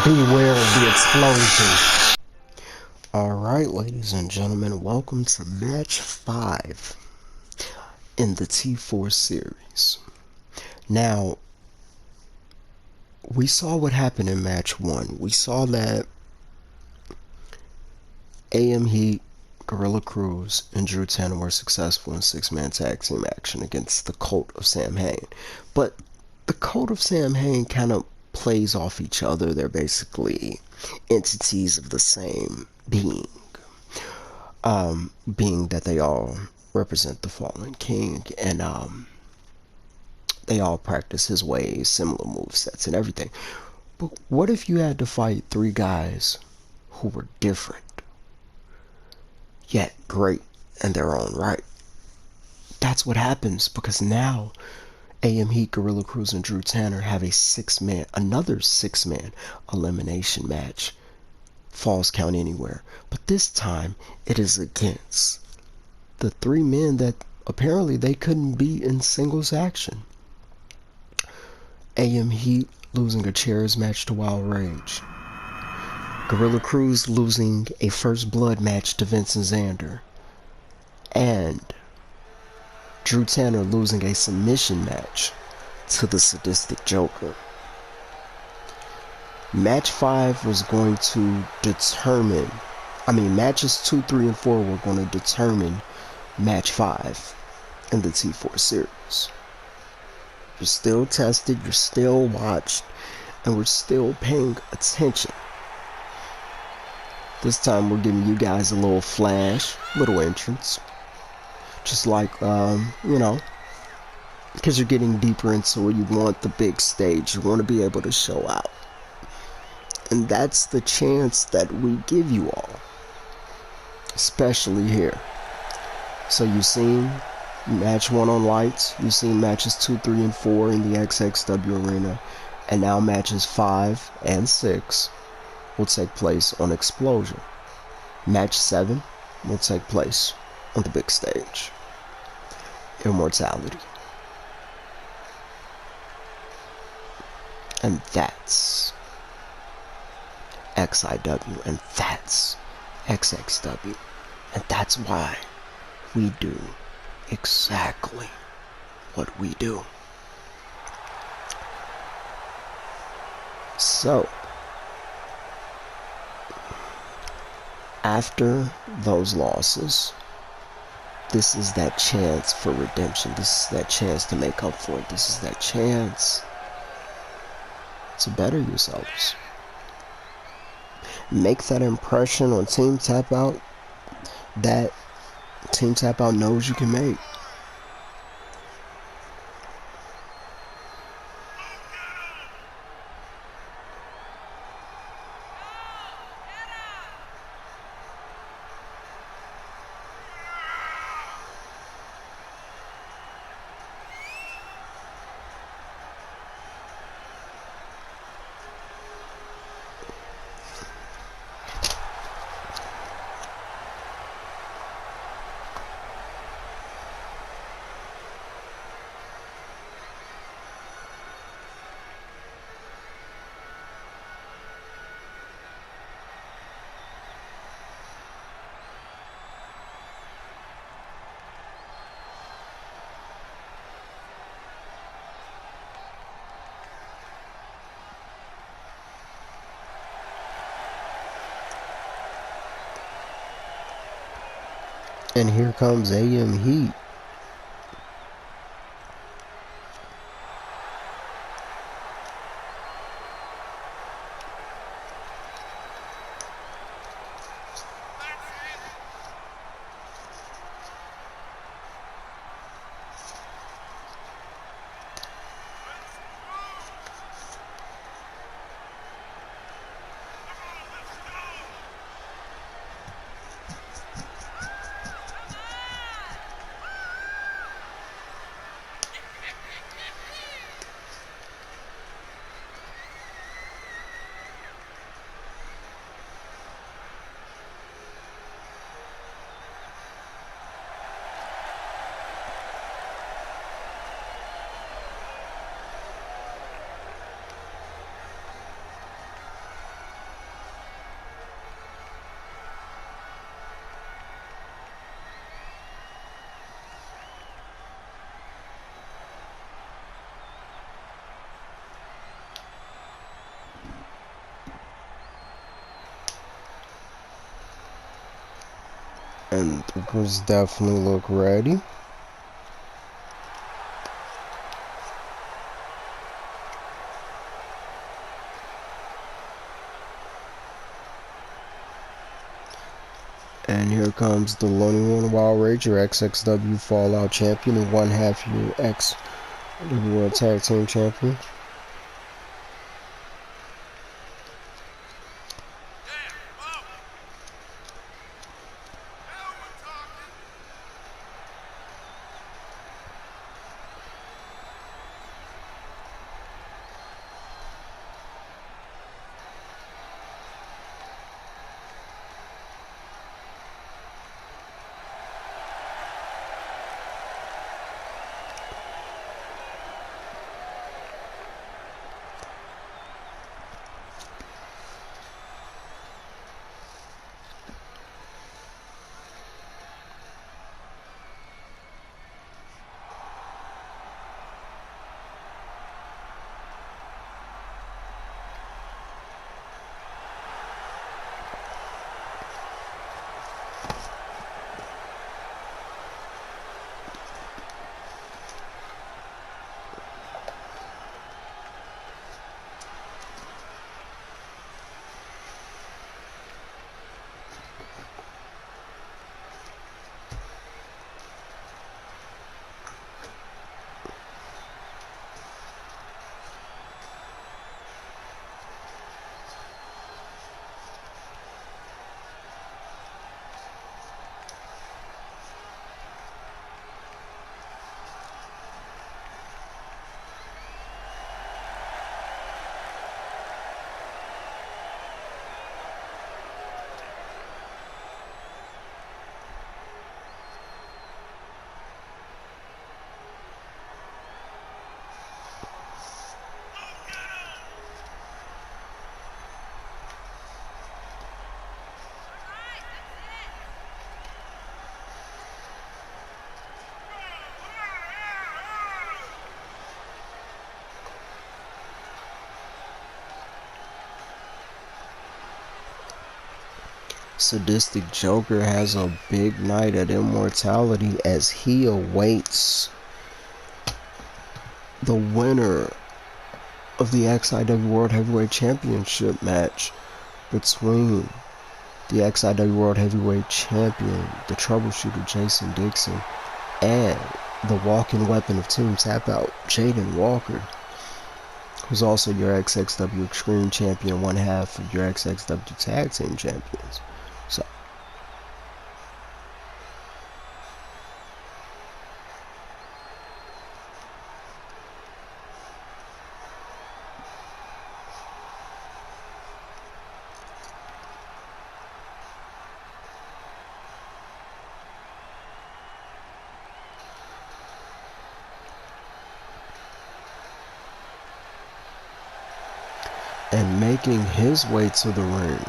Beware of the explosion. Alright, ladies and gentlemen, welcome to match 5 in the T4 series. Now, we saw what happened in match 1. We saw that AM Heat, Gorilla Cruz, and Drew Tanner were successful in 6-man tag team action against the Cult of Sam Hain. But the Cult of Sam Hain kind of plays off each other. They're basically entities of the same being. Being that they all represent the fallen king, and they all practice his ways, similar movesets and everything. But what if you had to fight 3 guys who were different, yet great in their own right? That's what happens, because now AM Heat, Gorilla Cruz, and Drew Tanner have another 6-man elimination match. Falls Count Anywhere. But this time, it is against the 3 men that apparently they couldn't beat in singles action. AM Heat losing a chairs match to Wild Rage. Gorilla Cruz losing a first blood match to VINCENT XANDER. And Drew Tanner losing a submission match to the Sadistic Joker. Match 5 was going to determine, matches 2, 3, and 4 were going to determine match 5 in the T4 series. You're still tested, you're still watched, and we're still paying attention. This time we're giving you guys a little flash, little entrance. Just like, because you're getting deeper into it, you want the big stage, you want to be able to show out. And that's the chance that we give you all, especially here. So you've seen match 1 on lights, you've seen matches 2, 3, and 4 in the XXW arena, and now matches 5 and 6 will take place on Explosion. Match 7 will take place on the big stage, Immortality. And that's XIW, and that's XXW, and that's why we do exactly what we do. So, after those losses, this is that chance for redemption. This is that chance to make up for it. This is that chance to better yourselves. Make that impression on Team Tapout that Team Tapout knows you can make. And here comes AM Heat. And the Cruz definitely look ready. And here comes the Lonely One Wild Rager, XXW Fallout Champion, and 1/2 year XIW World Tag Team Champion. Sadistic Joker has a big night at Immortality as he awaits the winner of the XIW World Heavyweight Championship match between the XIW World Heavyweight Champion, the troubleshooter Jason Dixon, and the walking weapon of Team Tapout, Jaden Walker, who's also your XXW Extreme Champion, 1/2 of your XXW Tag Team Champions. So, and making his way to the ring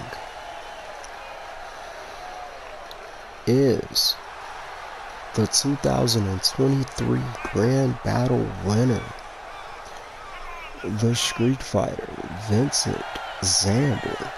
is the 2023 Grand Battle winner, the Street Fighter, Vincent XANDER.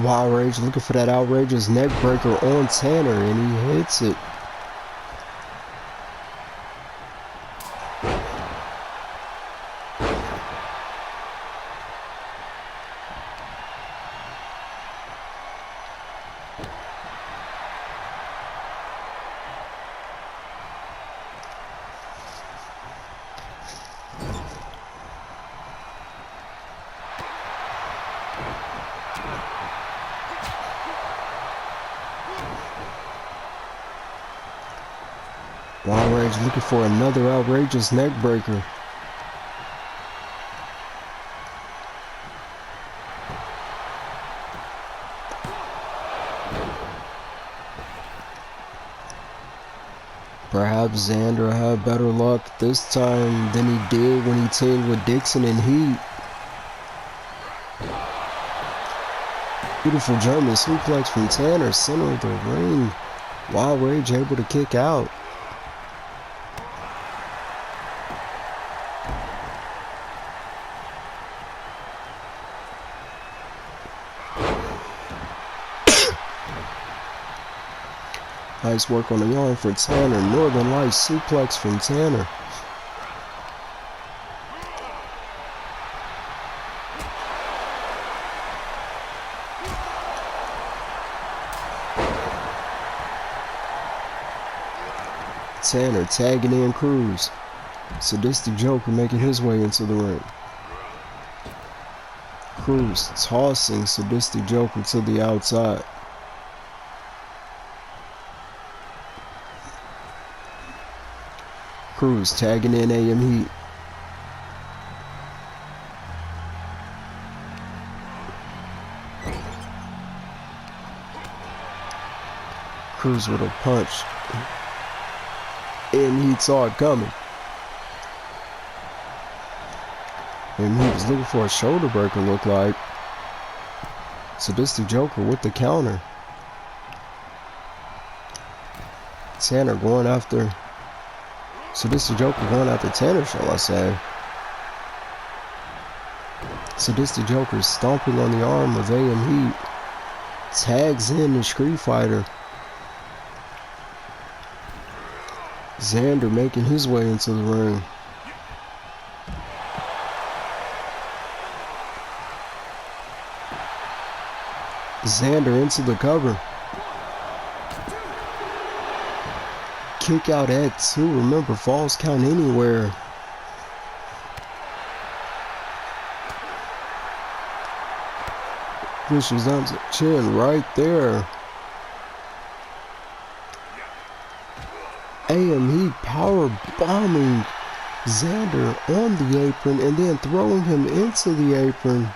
Wild Rage looking for that outrageous neck breaker on Tanner, and he hits it. Wild Rage looking for another outrageous neck breaker. Perhaps XANDER had better luck this time than he did when he teamed with Dixon in Heat. Beautiful German suplex from Tanner, center of the ring. Wild Rage able to kick out. Nice work on the arm for Tanner. Northern Lights suplex from Tanner. Tanner tagging in Cruz. Sadistic Joker making his way into the ring. Cruz tossing Sadistic Joker to the outside. Cruz tagging in AM Heat. Cruz with a punch. And he saw it coming. And he was looking for a shoulder breaker, looked like. Sadistic Joker with the counter. Tanner going after... Sadistic Joker going after Tanner, shall I say. Sadistic Joker stomping on the arm of AM Heat. Tags in the Street Fighter. XANDER making his way into the ring. XANDER into the cover. Kick out at 2. Remember, falls count anywhere. Pushes down to chin right there. AM Heat power bombing XANDER on the apron and then throwing him into the apron.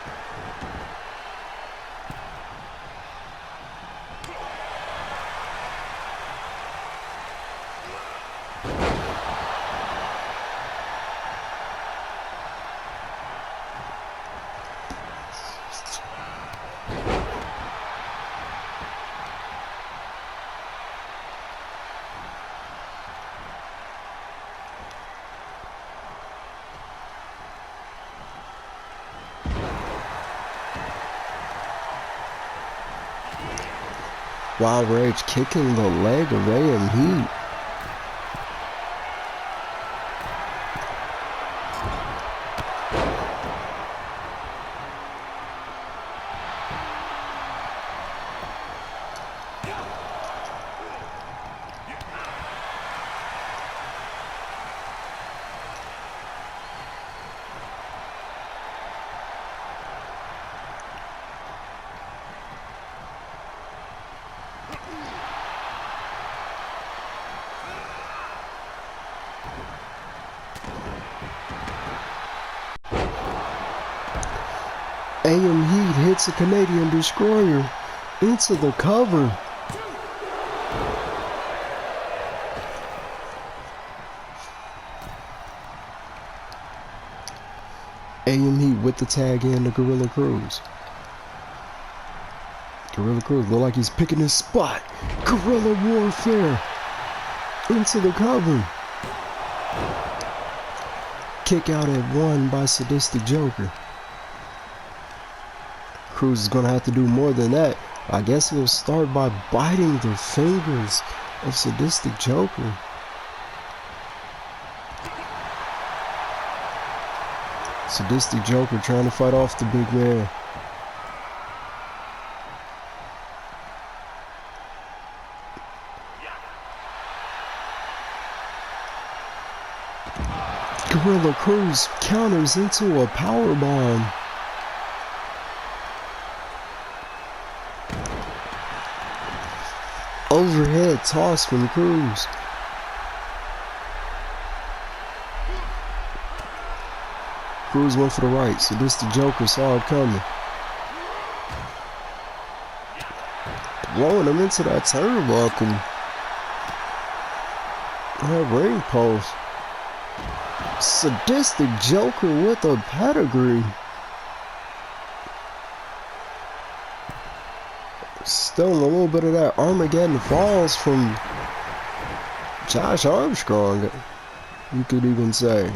Wild Rage kicking the leg of AM Heat. AM Heat hits a Canadian Destroyer into the cover. AM Heat with the tag in to Gorilla Cruz. Gorilla Cruz look like he's picking his spot. Guerrilla warfare into the cover. Kick out at 1 by Sadistic Joker. Cruz is gonna have to do more than that. I guess he'll start by biting the fingers of Sadistic Joker. Sadistic Joker trying to fight off the big man. Gorilla Cruz counters into a powerbomb. Overhead toss from Cruz. Cruz went for the right, so this the Joker saw it coming. Blowing him into that turnbuckle. That ring post. Sadistic Joker with a pedigree. Still a little bit of that Armageddon Falls from Josh.ARMstrong, you could even say.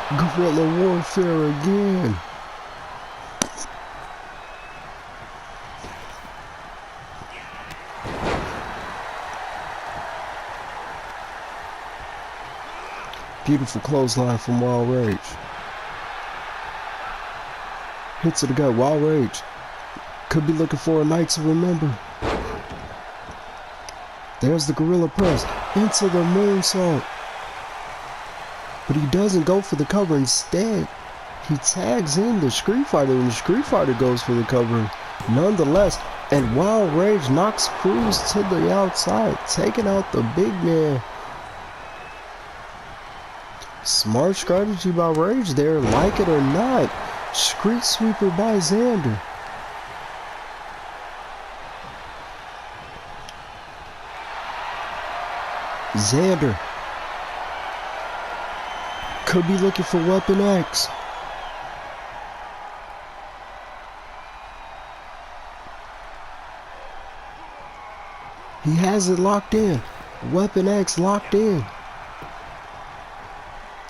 Guerrilla warfare again. Beautiful clothesline from Wild Rage. Hit to the gut. Wild Rage could be looking for a night to remember. There's the Gorilla Press into the moonsault. But he doesn't go for the cover. Instead, he tags in the Street Fighter, and the Street Fighter goes for the cover nonetheless. And Wild Rage knocks Cruz to the outside, taking out the big man. Smart strategy by Rage there, like it or not. Street Sweeper by XANDER. XANDER could be looking for Weapon X. He has it locked in. Weapon X locked in.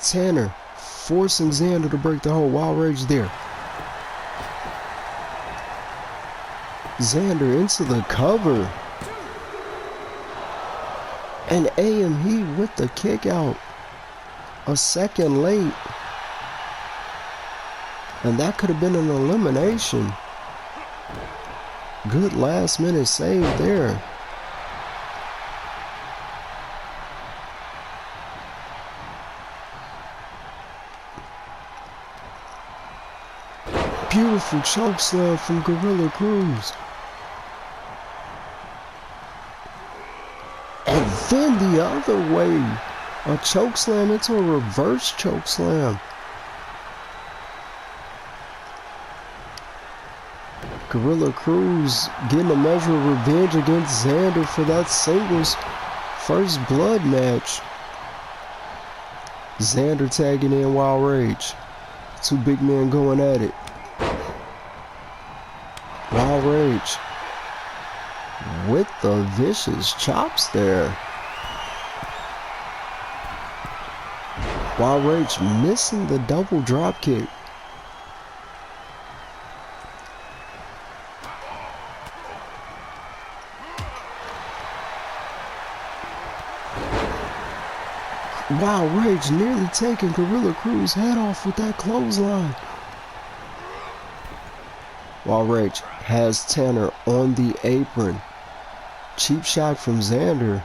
Tanner forcing XANDER to break the hold. Wild Rage there. XANDER into the cover. And AME with the kick out. A second late. And that could have been an elimination. Good last minute save there. Beautiful chokeslam from Gorilla Cruz. And then the other way. A chokeslam into a reverse chokeslam. Gorilla Cruz getting a measure of revenge against XANDER for that singles first blood match. XANDER tagging in Wild Rage. Two big men going at it. Wild Rage with the vicious chops there. Wild Rage missing the double drop kick. Wild Rage nearly taking Gorilla Cruz's head off with that clothesline. Wild Rage has Tanner on the apron. Cheap shot from XANDER.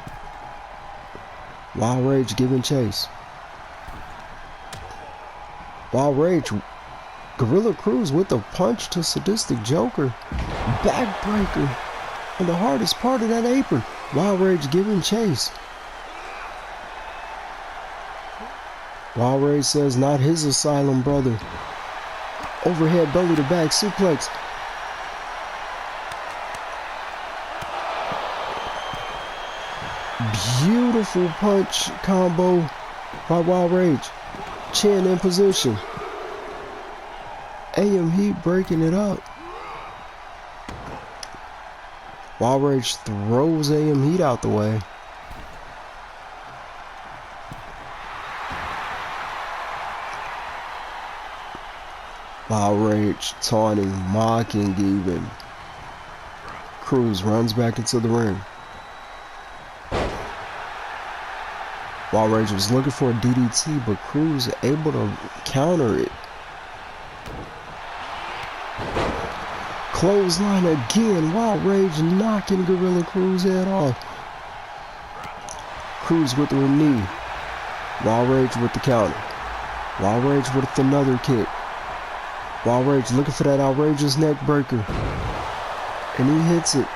Wild Rage giving chase. Wild Rage Gorilla Cruz with a punch to Sadistic Joker. Backbreaker. And the hardest part of that apron. Wild Rage giving chase. Wild Rage says not his asylum, brother. Overhead belly to back suplex. Beautiful punch combo by Wild Rage. Chin in position. AM Heat breaking it up. Wild Rage throws AM Heat out the way. Wild Rage taunting, mocking even. Cruz runs back into the ring. Wild Rage was looking for a DDT, but Cruz able to counter it. Clothesline again. Wild Rage knocking Gorilla Cruz head off. Cruz with the knee. Wild Rage with the counter. Wild Rage with another kick. Wild Rage looking for that outrageous neck breaker. And he hits it.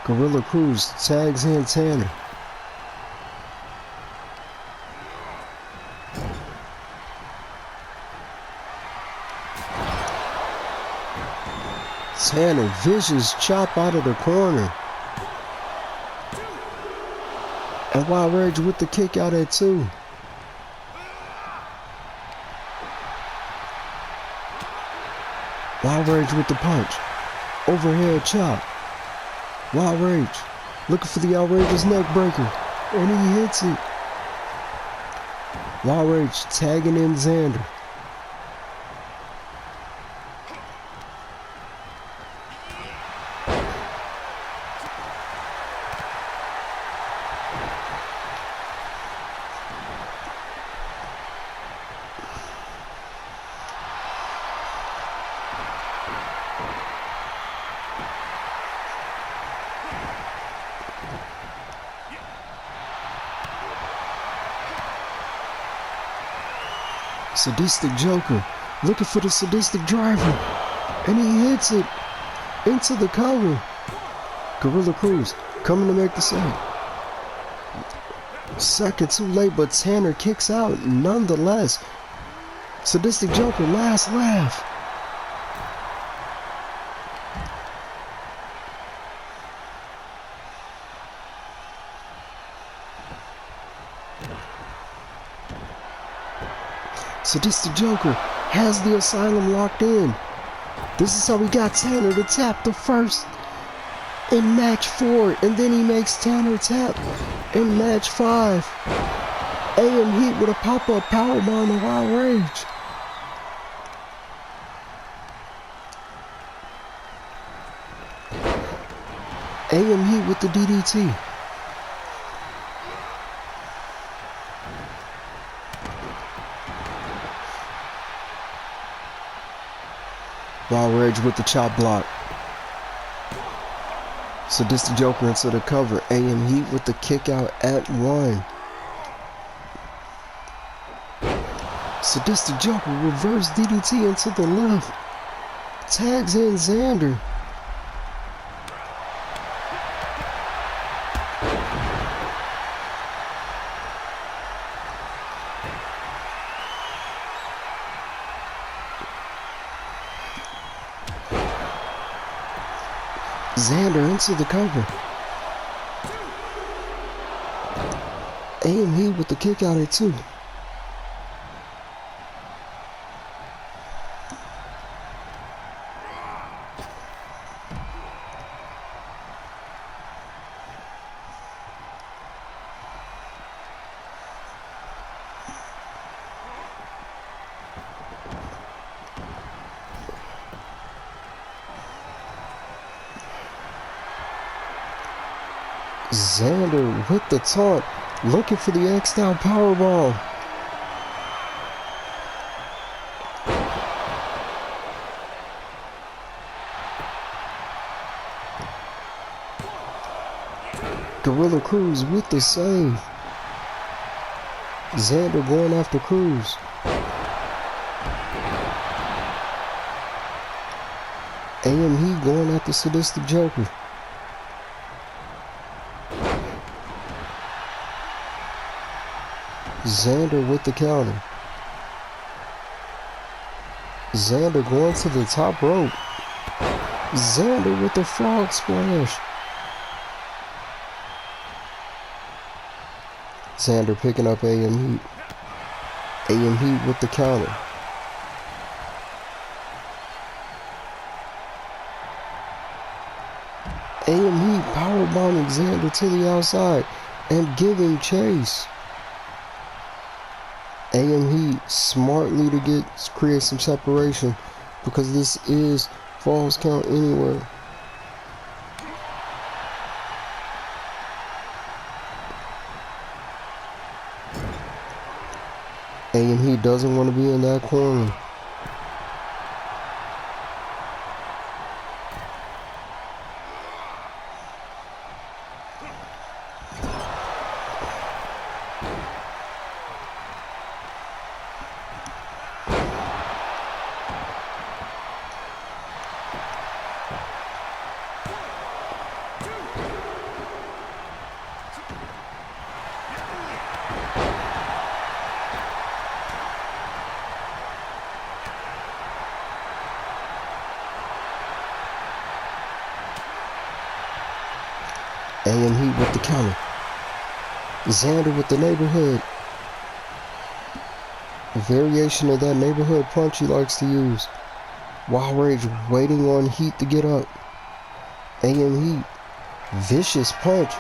Gorilla Cruz tags in Tanner. Tanner, vicious chop out of the corner. And Wild Rage with the kick out at 2. Wild Rage with the punch. Overhead chop. Wild Rage looking for the outrageous neck breaker. And he hits it. Wild Rage tagging in XANDER. Sadistic Joker looking for the Sadistic Driver, and he hits it into the cover. Gorilla Cruz coming to make the save. Second too late, but Tanner kicks out nonetheless. Sadistic Joker last laugh. Sadistic Joker has the asylum locked in. This is how we got Tanner to tap the first in match 4, and then he makes Tanner tap in match 5. AM Heat with a pop-up powerbomb to Wild Rage. AM Heat with the DDT. Wild Rage with the chop block. Sadistic Joker into the cover. AM Heat with the kick out at 1. Sadistic Joker reverse DDT into the left. Tags in XANDER. XANDER into the cover. AM Heat with the kick out at 2. XANDER with the taunt, looking for the X-Style powerbomb. Gorilla Cruz with the save. XANDER going after Cruz. AME going after Sadistic Joker. XANDER with the counter. XANDER going to the top rope. XANDER with the frog splash. XANDER picking up AM Heat. AM Heat with the counter. AM Heat powerbombing XANDER to the outside and giving chase. AM Heat smartly to create some separation because this is falls count anywhere. AM Heat doesn't want to be in that corner. AM Heat with the counter. XANDER with the neighborhood. A variation of that neighborhood punch he likes to use. Wild Rage waiting on Heat to get up. AM Heat. Vicious punch.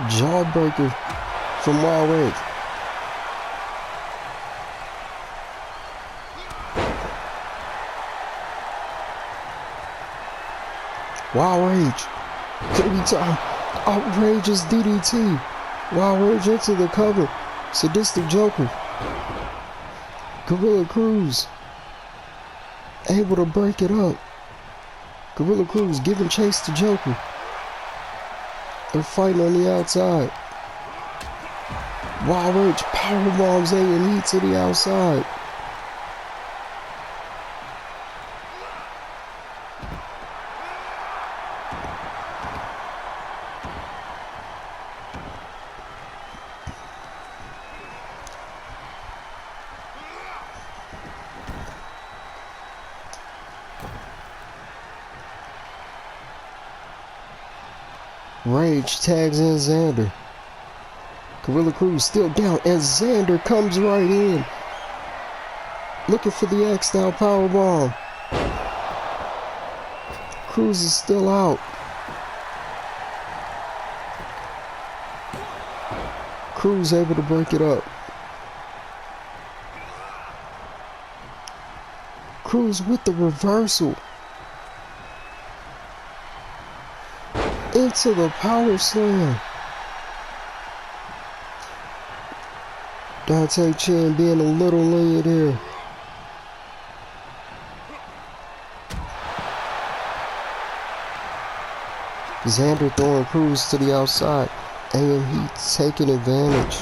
Jawbreaker from Wild Rage. Wild Rage. Could be time. Outrageous DDT. Wild Rage into the cover. Sadistic Joker. Gorilla Cruz. Able to break it up. Gorilla Cruz giving chase to Joker. They're fighting on the outside. Wild Rage powerbombs AM Heat to the outside. Rage tags in XANDER. Gorilla Cruz still down, and XANDER comes right in. Looking for the X-Style powerbomb. Cruz is still out. Cruz able to break it up. Cruz with the reversal. Into the power slam. Dante Chen being a little lenient here. XANDER throwing Cruz to the outside. AM Heat taking advantage.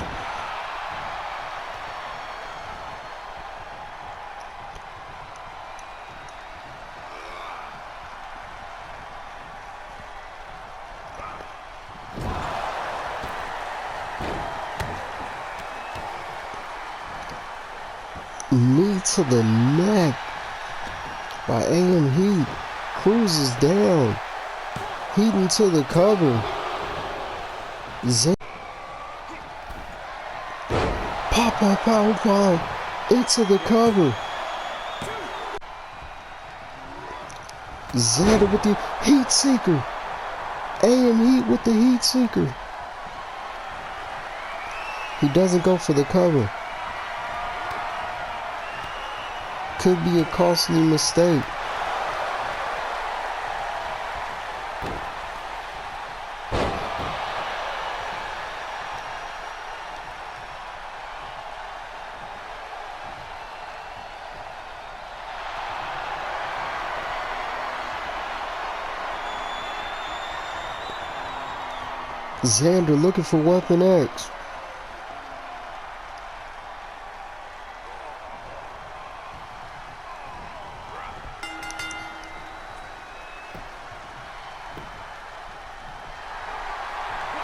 Knee to the neck by AM Heat. Cruz is down. Heat into the cover. Pop-up powerbomb into the cover. XANDER with the heat seeker. AM Heat with the heat seeker. He doesn't go for the cover. Could be a costly mistake. XANDER looking for Weapon X.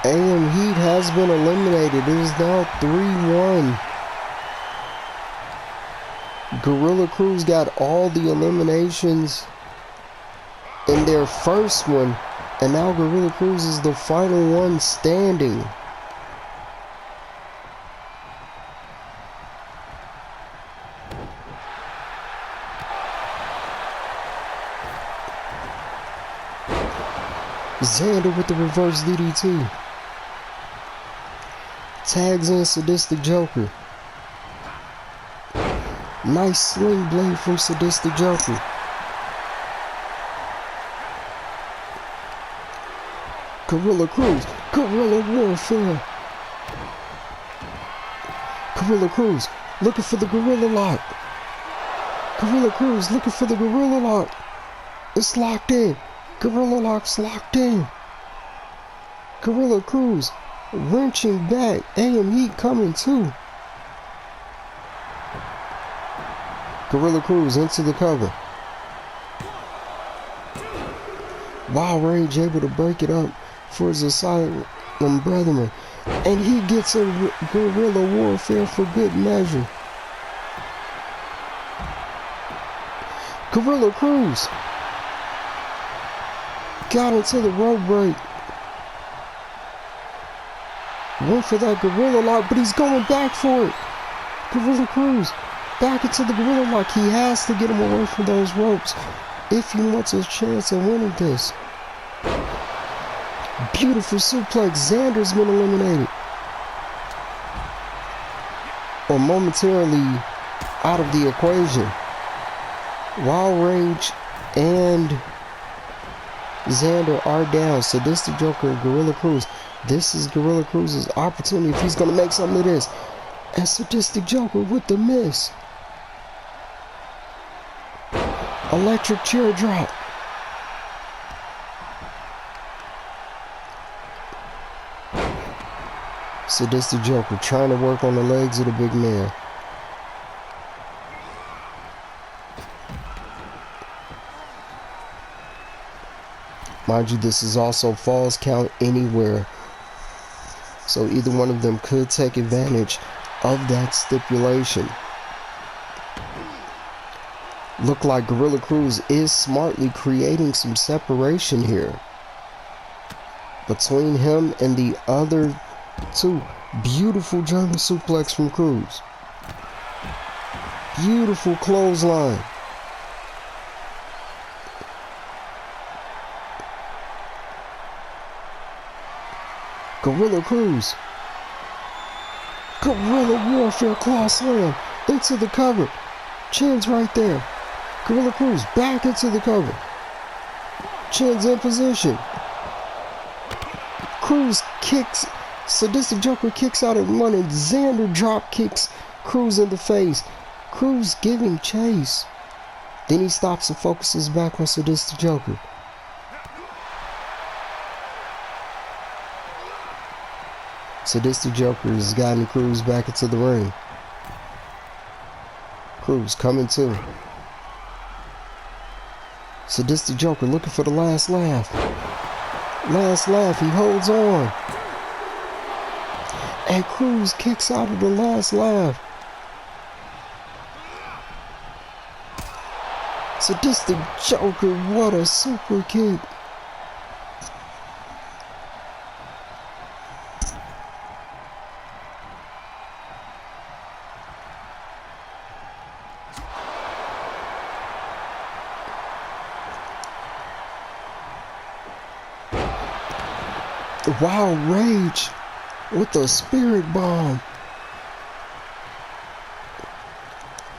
AM Heat has been eliminated. It is now 3-1. Gorilla Cruz got all the eliminations in their first one, and now Gorilla Cruz is the final one standing. XANDER with the reverse DDT. Tags in Sadistic Joker. Nice sling blade from Sadistic Joker. Gorilla Cruz. Gorilla Warfare. Gorilla Cruz looking for the Gorilla Lock. Gorilla Cruz looking for the Gorilla Lock. It's locked in. Gorilla Lock's locked in. Gorilla Cruz wrenching back. AM Heat coming too. Gorilla Cruz into the cover. Wild Rage able to break it up for his Asylum brethren. And he gets a Gorilla Warfare for good measure. Gorilla Cruz got into the rope break. Went for that Gorilla Lock, but he's going back for it. Gorilla Cruz back into the Gorilla Lock. He has to get him away from those ropes if he wants a chance at winning this. Beautiful suplex. XANDER's been eliminated. Or momentarily out of the equation. Wild Rage and XANDER are down. Sadistic Joker and Gorilla Cruz. This is Gorilla Cruz's opportunity if he's going to make something of this. And Sadistic Joker with the miss. Electric chair drop. Sadistic Joker trying to work on the legs of the big man. Mind you, this is also falls count anywhere. So either one of them could take advantage of that stipulation. Look like Gorilla Cruz is smartly creating some separation here between him and the other two. Beautiful German suplex from Cruz. Beautiful clothesline. Gorilla Cruz. Gorilla Warfare claw slam into the cover. Chin's right there. Gorilla Cruz back into the cover. Chin's in position. Cruz kicks. Sadistic Joker kicks out at one, and XANDER drop kicks Cruz in the face. Cruz giving chase. Then he stops and focuses back on Sadistic Joker. Sadistic Joker has gotten Cruz back into the ring. Cruz coming too. Sadistic Joker looking for the last laugh. Last laugh, he holds on. And Cruz kicks out of the last laugh. Sadistic Joker, what a super kick. Wild Rage with the Spirit Bomb.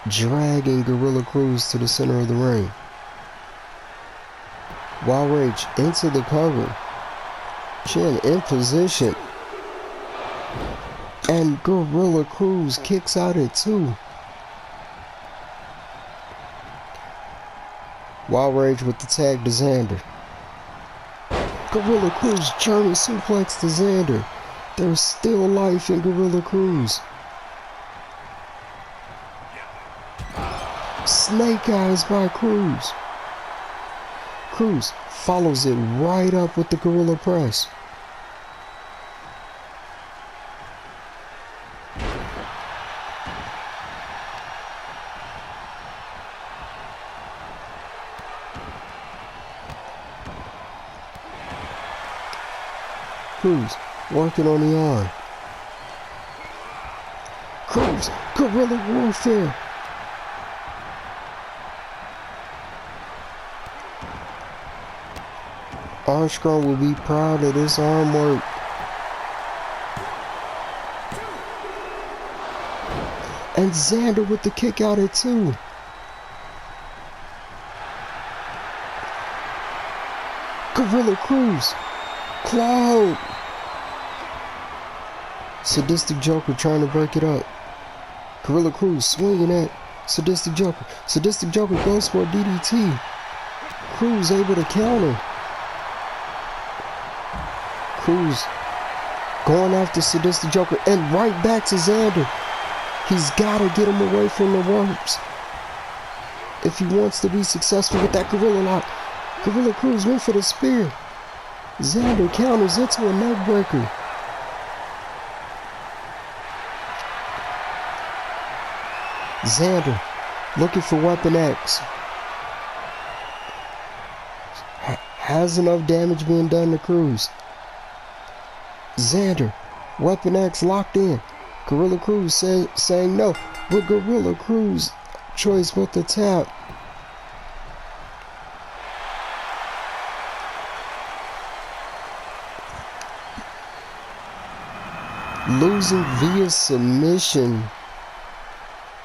Dragging Gorilla Cruz to the center of the ring. Wild Rage into the cover. Chin in position. And Gorilla Cruz kicks out at 2. Wild Rage with the tag to XANDER. Gorilla Cruz German suplex to XANDER. There's still life in Gorilla Cruz. Snake eyes by Cruz. Cruz follows it right up with the Gorilla Press. Cruz working on the arm. Cruz, guerrilla warfare. Armstrong will be proud of this arm work. And XANDER with the kick out at 2. Gorilla Cruz. Claw. Sadistic Joker trying to break it up. Gorilla Cruz swinging at Sadistic Joker. Sadistic Joker goes for a DDT. Cruz able to counter. Cruz going after Sadistic Joker and right back to XANDER. He's got to get him away from the ropes if he wants to be successful with that gorilla lock. Gorilla Cruz went for the spear. XANDER counters into a neck breaker. XANDER looking for Weapon X. Has enough damage being done to Cruz. XANDER, Weapon X locked in. Gorilla Cruz saying no, but Gorilla Cruz choice with the tap. Losing via submission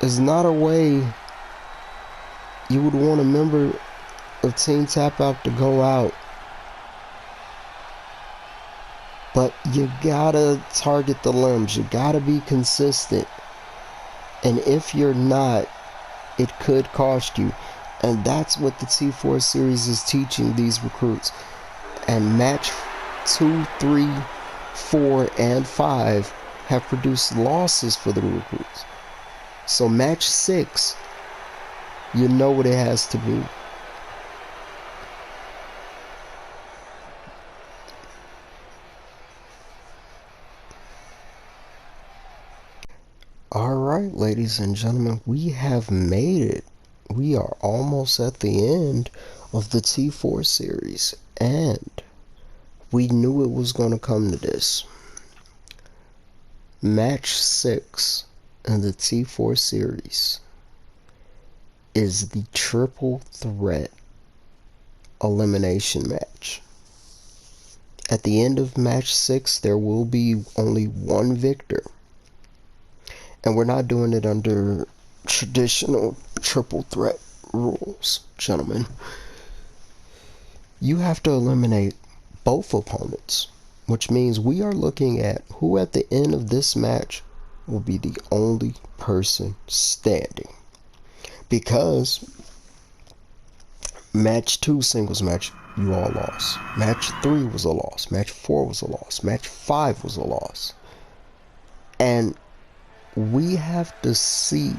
is not a way you would want a member of Team Tapout to go out. But you gotta target the limbs. You gotta be consistent. And if you're not, it could cost you. And that's what the T4 Series is teaching these recruits. And match 2, 3, 4, and 5 have produced losses for the recruits. So match 6, you know what it has to be. Alright, ladies and gentlemen, we have made it. We are almost at the end of the T4 series, and we knew it was going to come to this. Match 6 in the T4 series is the triple threat elimination match. At the end of match 6, there will be only one victor. And we're not doing it under traditional triple threat rules, gentlemen. You have to eliminate both opponents, which means we are looking at who at the end of this match will be the only person standing. Because match 2 singles match, you all lost. Match 3 was a loss. Match 4 was a loss. Match 5 was a loss. And we have to see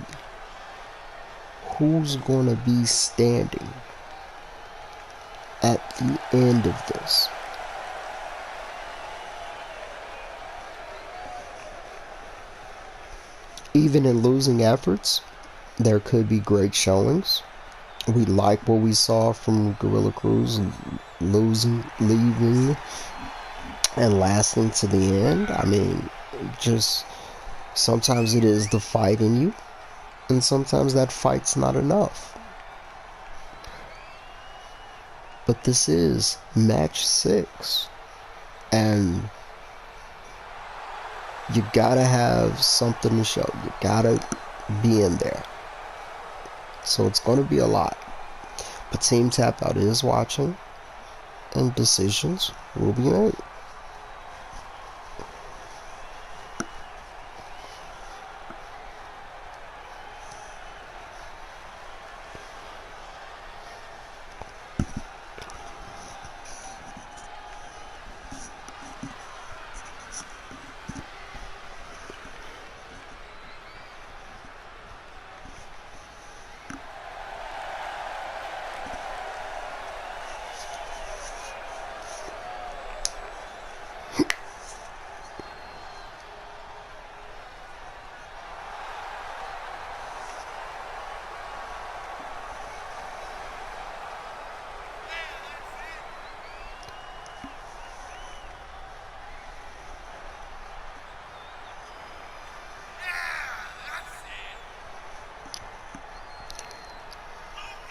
who's going to be standing at the end of this. Even in losing efforts, there could be great showings. We like what we saw from Gorilla Cruz losing, leaving, and lasting to the end. I mean, just sometimes it is the fight in you, and sometimes that fight's not enough. But this is match 6, and you gotta have something to show. You gotta be in there. So it's gonna be a lot. But Team Tapout is watching, and decisions will be made.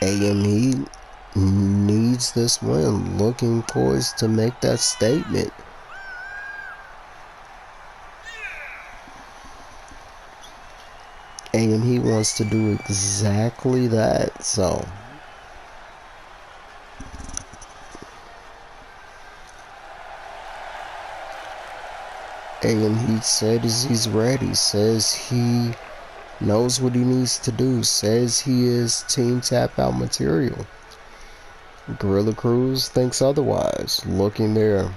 AME needs this win, looking poised to make that statement. AME wants to do exactly that, so AME says he's ready, says he knows what he needs to do, says he is Team Tapout material. Gorilla Cruz thinks otherwise, looking there.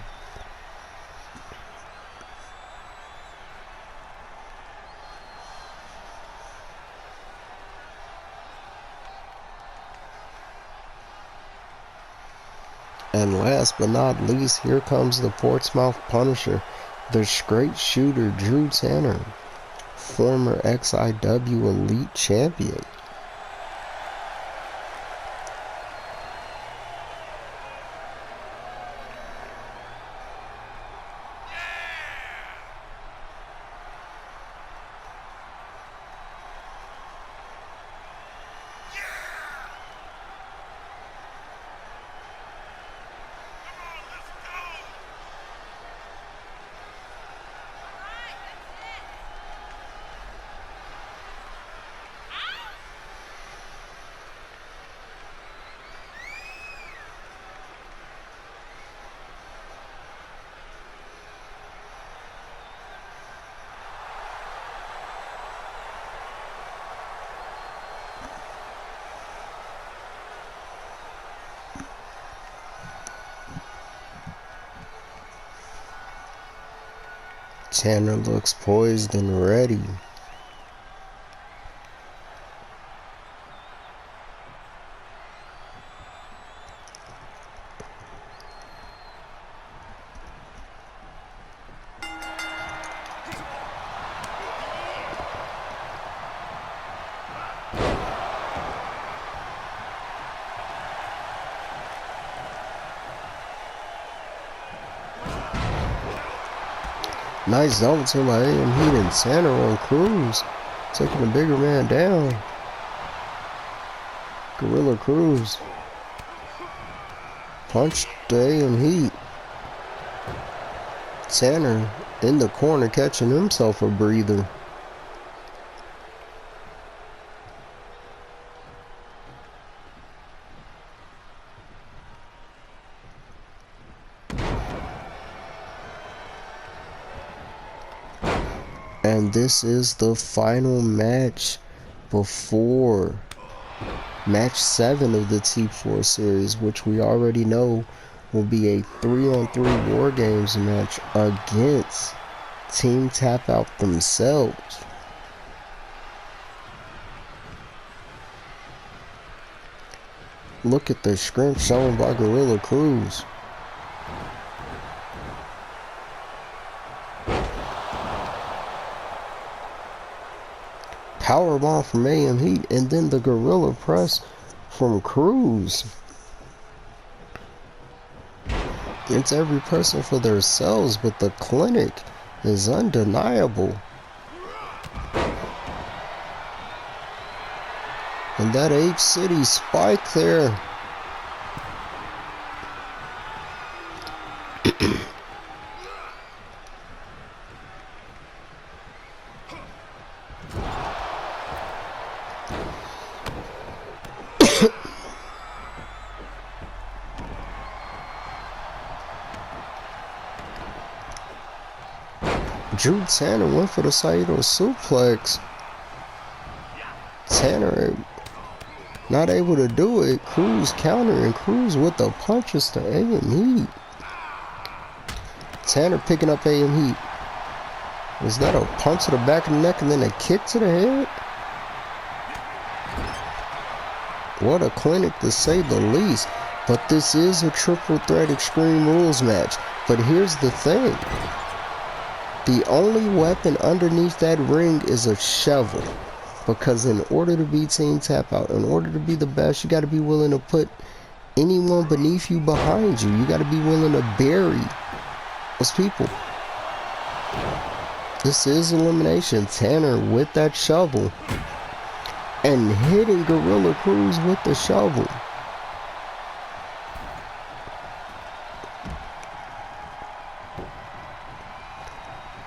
And last but not least, here comes the Portsmouth Punisher, the straight shooter Drew Tanner, former XIW Elite Champion. Tanner looks poised and ready. Nice double team by AM Heat and Tanner on Cruz, taking the bigger man down. Gorilla Cruz punched the AM Heat. Tanner in the corner catching himself a breather. And this is the final match before match 7 of the T4 series, which we already know will be a 3-on-3 War Games match against Team Tapout themselves. Look at the strength shown by Gorilla Cruz. Powerbomb from AM Heat, and then the Gorilla Press from Cruz. It's every person for themselves, but the clinic is undeniable. And that Ape City spike there. Drew Tanner went for the Saito suplex. Tanner not able to do it. Cruz countering. Cruz with the punches to AM Heat. Tanner picking up AM Heat. Was that a punch to the back of the neck and then a kick to the head? What a clinic, to say the least. But this is a triple threat Extreme Rules match. But here's the thing. The only weapon underneath that ring is a shovel. Because in order to be Team Tapout, in order to be the best, you got to be willing to put anyone beneath you behind you. You got to be willing to bury those people. This is elimination. Tanner with that shovel. and hitting Gorilla Cruz with the shovel.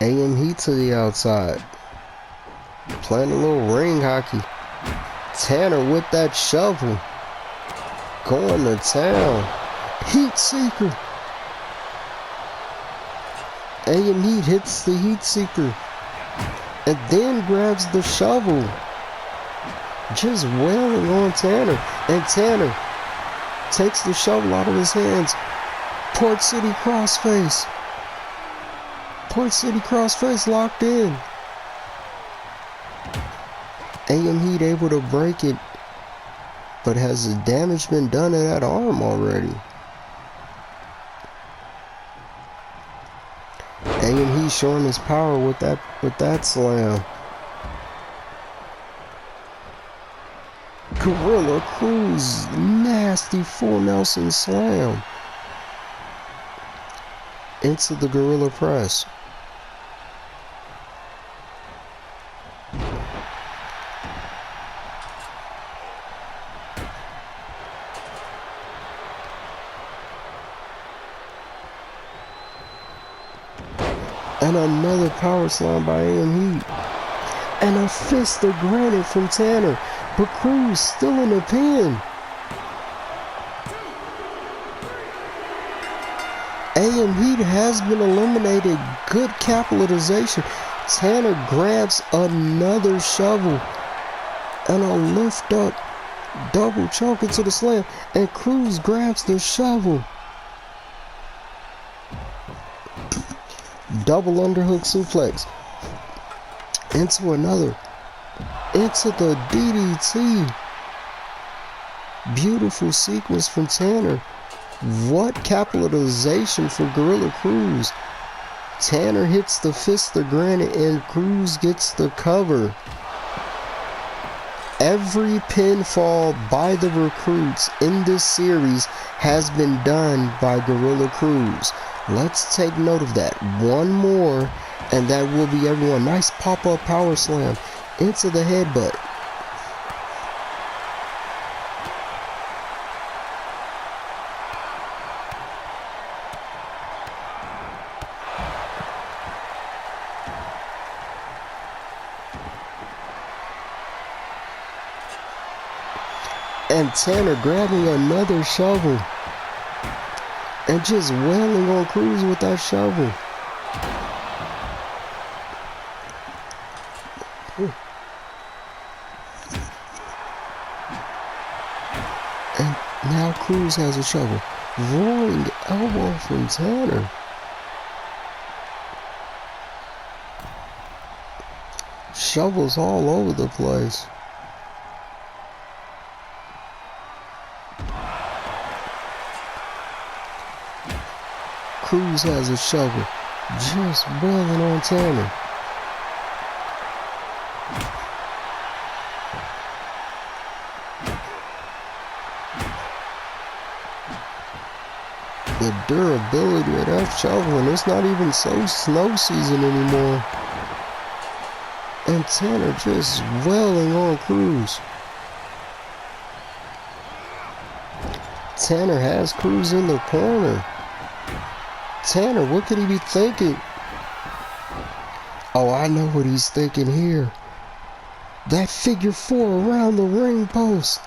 AM Heat to the outside. Playing a little ring hockey. Tanner with that shovel. Going to town. Heat Seeker. AM Heat hits the Heat Seeker. And then grabs the shovel. Just wailing on Tanner. And Tanner takes the shovel out of his hands. Port City crossface. Port City crossface locked in. AM Heat able to break it. But has the damage been done to that arm already? AM Heat showing his power with that slam. Gorilla Cruz, nasty full Nelson slam into the Gorilla Press. And another power slam by AM Heat. And a fist of granite from Tanner. But Cruz still in the pin. AM Heat has been eliminated. Good capitalization. Tanner grabs another shovel. And a lift up. Double choke into the slam. And Cruz grabs the shovel. Double underhook suplex. Into another. Into the DDT. Beautiful sequence from Tanner. What capitalization for Gorilla Cruz. Tanner hits the fist of granite and Cruz gets the cover. Every pinfall by the recruits in this series has been done by Gorilla Cruz. Let's take note of that. One more, and that will be everyone. Nice pop-up power slam into the headbutt. And Tanner grabbing another shovel. And just wailing on Cruz with that shovel. And now Cruz has a shovel. Roaring elbow from Tanner. Shovels all over the place. Cruz has a shovel, just wailing on Tanner. The durability of that shovel, and it's not even so snow season anymore. And Tanner just wailing on Cruz. Tanner has Cruz in the corner. Tanner, what could he be thinking? Oh, I know what he's thinking here. That figure four around the ring post.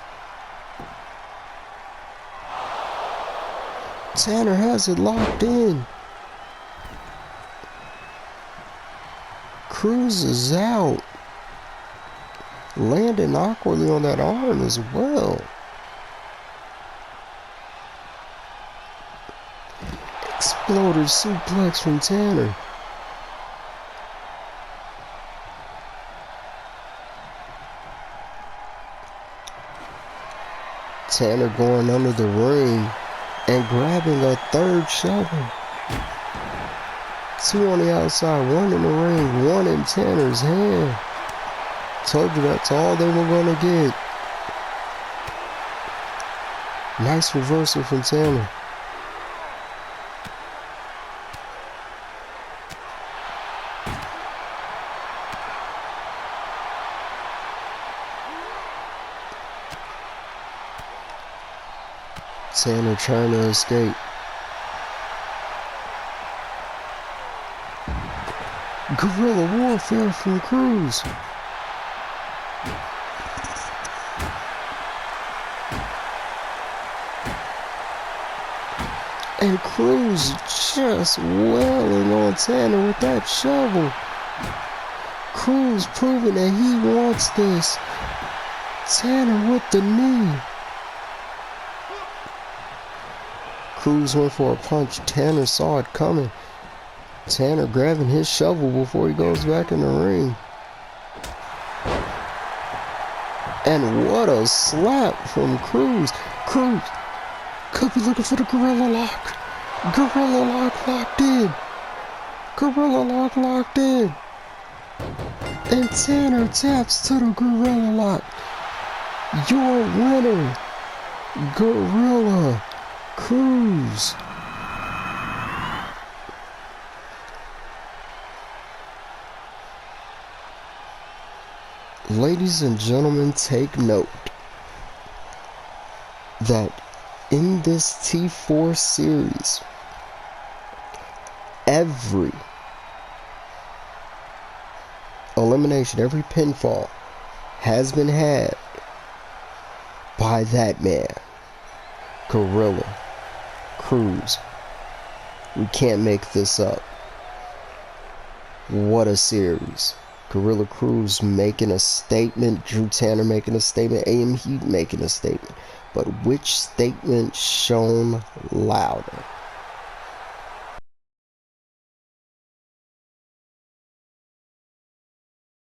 Tanner has it locked in. Cruz is out. Landing awkwardly on that arm as well. Exploder suplex from Tanner. Tanner going under the ring and grabbing a third shovel. Two on the outside, one in the ring, one in Tanner's hand. Told you that's all they were going to get. Nice reversal from Tanner. Tanner trying to escape. Guerrilla warfare from Cruz. And Cruz just wailing on Tanner with that shovel. Cruz proving that he wants this. Tanner with the knee. Cruz went for a punch. Tanner saw it coming. Tanner grabbing his shovel before he goes back in the ring. And what a slap from Cruz. Cruz could be looking for the Gorilla Lock. Gorilla Lock locked in. Gorilla Lock locked in. And Tanner taps to the Gorilla Lock. Your winner, Gorilla Cruz. Ladies and gentlemen, take note that in this T4 series, every elimination, every pinfall has been had by that man, Gorilla Cruz. We can't make this up. What a series. Gorilla Cruz making a statement, Drew Tanner making a statement, AM Heat making a statement. But which statement shone louder?